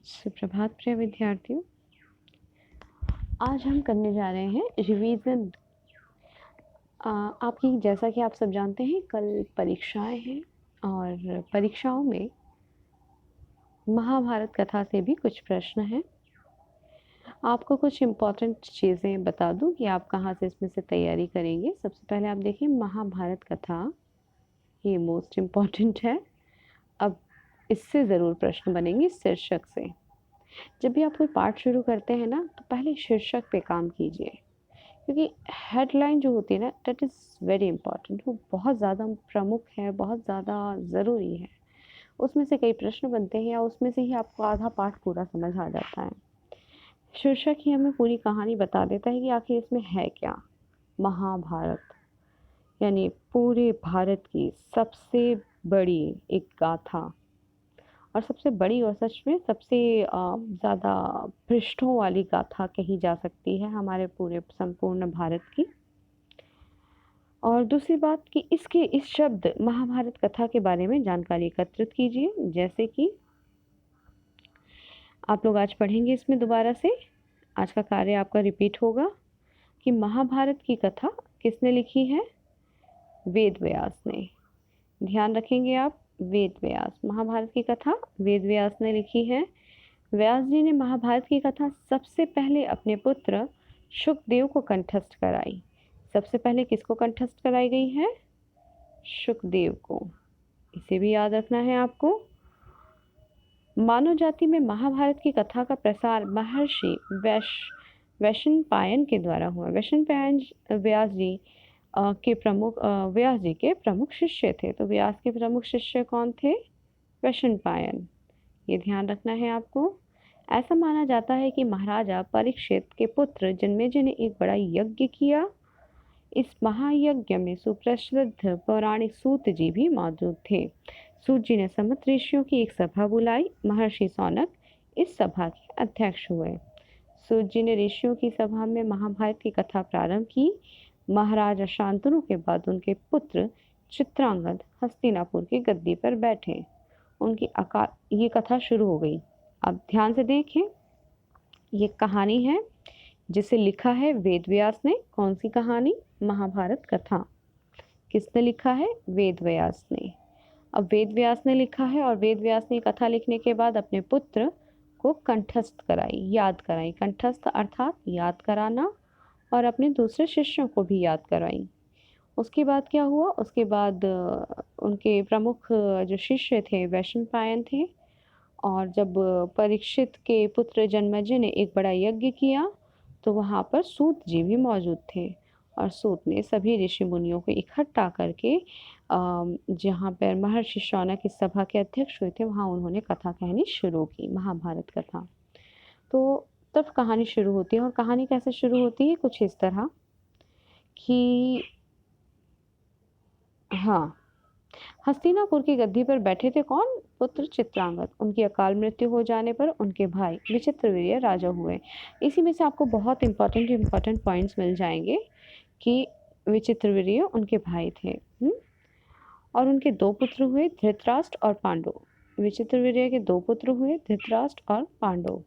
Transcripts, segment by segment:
सुप्रभात प्रिय विद्यार्थियों। आज हम करने जा रहे हैं रिवीजन। आपकी जैसा कि आप सब जानते हैं कल परीक्षाएं हैं और परीक्षाओं में महाभारत कथा से भी कुछ प्रश्न हैं। आपको कुछ इम्पोर्टेंट चीज़ें बता दूं कि आप कहाँ से इसमें से तैयारी करेंगे। सबसे पहले आप देखिए महाभारत कथा, ये मोस्ट इम्पॉर्टेंट है। अब इससे ज़रूर प्रश्न बनेंगे शीर्षक से। जब भी आप कोई पाठ शुरू करते हैं ना, तो पहले शीर्षक पे काम कीजिए, क्योंकि हेडलाइन जो होती है ना, दैट इज़ वेरी इंपॉर्टेंट। वो बहुत ज़्यादा प्रमुख है, बहुत ज़्यादा ज़रूरी है। उसमें से कई प्रश्न बनते हैं या उसमें से ही आपको आधा पाठ पूरा समझ आ जाता है। शीर्षक ही हमें पूरी कहानी बता देता है कि आखिर इसमें है क्या। महाभारत यानी पूरे भारत की सबसे बड़ी एक गाथा, और सबसे बड़ी और सच में सबसे ज़्यादा पृष्ठों वाली गाथा कही जा सकती है हमारे पूरे संपूर्ण भारत की। और दूसरी बात कि इस शब्द महाभारत कथा के बारे में जानकारी एकत्रित कीजिए। जैसे कि आप लोग आज पढ़ेंगे इसमें दोबारा से, आज का कार्य आपका रिपीट होगा कि महाभारत की कथा किसने लिखी है? वेद व्यास ने। ध्यान रखेंगे आप, वेद व्यास। महाभारत की कथा वेद व्यास ने लिखी है। व्यास जी ने महाभारत की कथा सबसे पहले अपने पुत्र शुकदेव को कंठस्थ कराई। सबसे पहले किसको कंठस्थ कराई गई है? शुकदेव को। इसे भी याद रखना है आपको। मानव जाति में महाभारत की कथा का प्रसार महर्षि वैशंपायन के द्वारा हुआ। वैशंपायन व्यास जी के प्रमुख शिष्य थे। तो व्यास के प्रमुख शिष्य कौन थे? वैशंपायन। ये ध्यान रखना है आपको। ऐसा माना जाता है कि महाराजा परीक्षित के पुत्र जन्मेजय ने एक बड़ा यज्ञ किया। इस महायज्ञ में सुप्रसिद्ध पौराणिक सूत जी भी मौजूद थे। सूत जी ने समस्त ऋषियों की एक सभा बुलाई। महर्षि सौनक इस सभा के अध्यक्ष हुए। सूत जी ने ऋषियों की सभा में महाभारत की कथा प्रारंभ की। महाराजा शांतनु के बाद उनके पुत्र चित्रांगद हस्तिनापुर की गद्दी पर बैठे। ये कथा शुरू हो गई। अब ध्यान से देखें, ये कहानी है जिसे लिखा है वेद व्यास ने। कौन सी कहानी? महाभारत कथा। किसने लिखा है? वेद व्यास ने। अब वेद व्यास ने लिखा है और वेद व्यास ने कथा लिखने के बाद अपने पुत्र को कंठस्थ कराई, याद कराई। कंठस्थ अर्थात याद कराना, और अपने दूसरे शिष्यों को भी याद कराई। उसके बाद क्या हुआ? उसके बाद उनके प्रमुख जो शिष्य थे वैशंपायन थे। और जब परीक्षित के पुत्र जन्मेजय ने एक बड़ा यज्ञ किया, तो वहाँ पर सूत जी भी मौजूद थे। और सूत ने सभी ऋषि मुनियों को इकट्ठा करके जहाँ पर महर्षि शौनक इस सभा के अध्यक्ष हुए थे, वहाँ उन्होंने कथा कहनी शुरू की, महाभारत कथा। तो तब कहानी शुरू होती है। और कहानी कैसे शुरू होती है? कुछ इस तरह कि हाँ, हस्तिनापुर की गद्दी पर बैठे थे कौन? पुत्र चित्रांगद। उनकी अकाल मृत्यु हो जाने पर उनके भाई विचित्रवीर्य राजा हुए। इसी में से आपको बहुत इंपॉर्टेंट पॉइंट्स मिल जाएंगे कि विचित्रवीर्य उनके भाई थे। और उनके दो पुत्र हुए, धृतराष्ट्र और पांडु। विचित्रवीर्य के दो पुत्र हुए, धृतराष्ट्र और पांडु।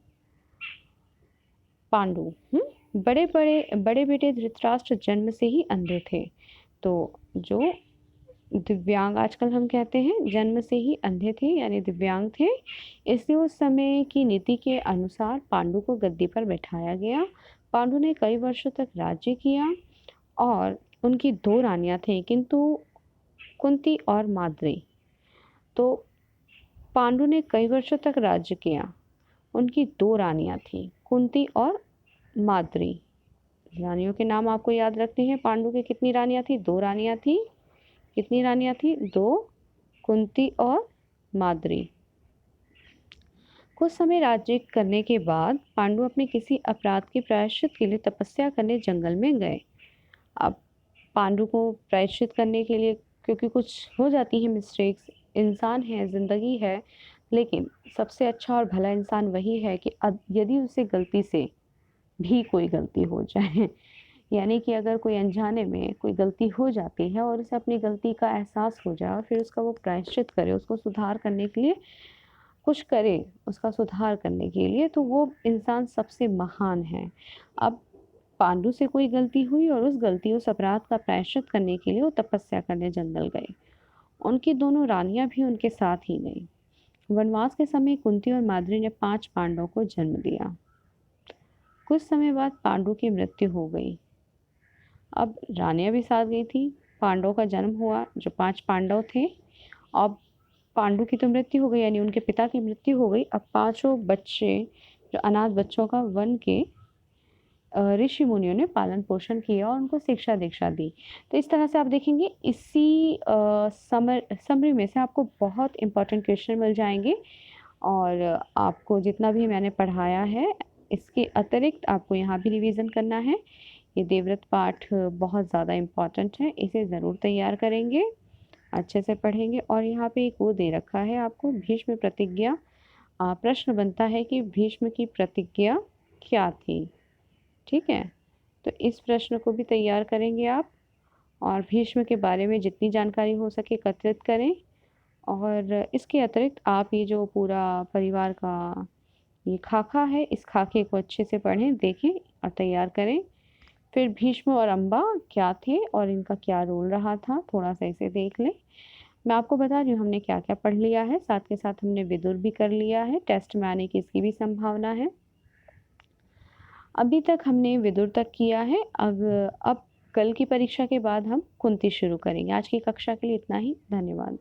बड़े बेटे धृतराष्ट्र जन्म से ही अंधे थे। तो जो दिव्यांग आजकल हम कहते हैं, जन्म से ही अंधे थे यानी दिव्यांग थे। इसलिए उस समय की नीति के अनुसार पांडु को गद्दी पर बैठाया गया। पांडु ने कई वर्षों तक राज्य किया और उनकी दो रानियां थीं, किंतु कुंती और माद्री। तो पांडु ने कई वर्षों तक राज्य किया। उनकी दो रानियां थीं, कुंती और माद्री। रानियों के नाम आपको याद रखने हैं। पांडु की कितनी रानियां थी? दो रानियां थी। कितनी रानियां थी? दो, कुंती और माद्री। कुछ समय राज्य करने के बाद पांडु अपने किसी अपराध के प्रायश्चित के लिए तपस्या करने जंगल में गए। अब पांडु को प्रायश्चित करने के लिए, क्योंकि कुछ हो जाती है मिस्टेक्स, इंसान है, ज़िंदगी है, लेकिन सबसे अच्छा और भला इंसान वही है कि यदि उसे गलती से भी कोई गलती हो जाए, यानी कि अगर कोई अनजाने में कोई गलती हो जाती है और उसे अपनी गलती का एहसास हो जाए और फिर उसका वो प्रायश्चित करे, उसको सुधार करने के लिए कुछ करे उसका सुधार करने के लिए, तो वो इंसान सबसे महान है। अब पांडु से कोई गलती हुई और उस गलती, उस अपराध का प्रायश्चित करने के लिए वो तपस्या करने जंगल गए। उनकी दोनों रानियां भी उनके साथ ही गईं। वनवास के समय कुंती और माद्री ने 5 पांडवों को जन्म दिया। कुछ समय बाद पांडु की मृत्यु हो गई। अब रानियां भी साथ गई थी। पांडवों का जन्म हुआ, जो 5 पांडव थे। अब पांडु की तो मृत्यु हो गई, यानी उनके पिता की मृत्यु हो गई। अब पांचों बच्चे, जो अनाथ बच्चों का वन के ऋषि मुनियों ने पालन पोषण किया और उनको शिक्षा दीक्षा दी। तो इस तरह से आप देखेंगे इसी समरी में से आपको बहुत इंपॉर्टेंट क्वेश्चन मिल जाएंगे। और आपको जितना भी मैंने पढ़ाया है, इसके अतिरिक्त आपको यहाँ भी रिवीजन करना है। ये देवव्रत पाठ बहुत ज़्यादा इम्पॉर्टेंट है, इसे ज़रूर तैयार करेंगे, अच्छे से पढ़ेंगे। और यहाँ पे एक वो दे रखा है आपको, भीष्म प्रतिज्ञा। प्रश्न बनता है कि भीष्म की प्रतिज्ञा क्या थी, ठीक है। तो इस प्रश्न को भी तैयार करेंगे आप, और भीष्म के बारे में जितनी जानकारी हो सके एकत्रित करें। और इसके अतिरिक्त आप ये जो पूरा परिवार का ये खाका है, इस खाके को अच्छे से पढ़ें, देखें और तैयार करें। फिर भीष्म और अम्बा क्या थे और इनका क्या रोल रहा था, थोड़ा सा इसे देख लें। मैं आपको बता रही हूँ हमने क्या क्या पढ़ लिया है, साथ के साथ हमने विदुर भी कर लिया है, टेस्ट में आने की इसकी भी संभावना है। अभी तक हमने विदुर तक किया है। अब कल की परीक्षा के बाद हम कुंती शुरू करेंगे। आज की कक्षा के लिए इतना ही, धन्यवाद।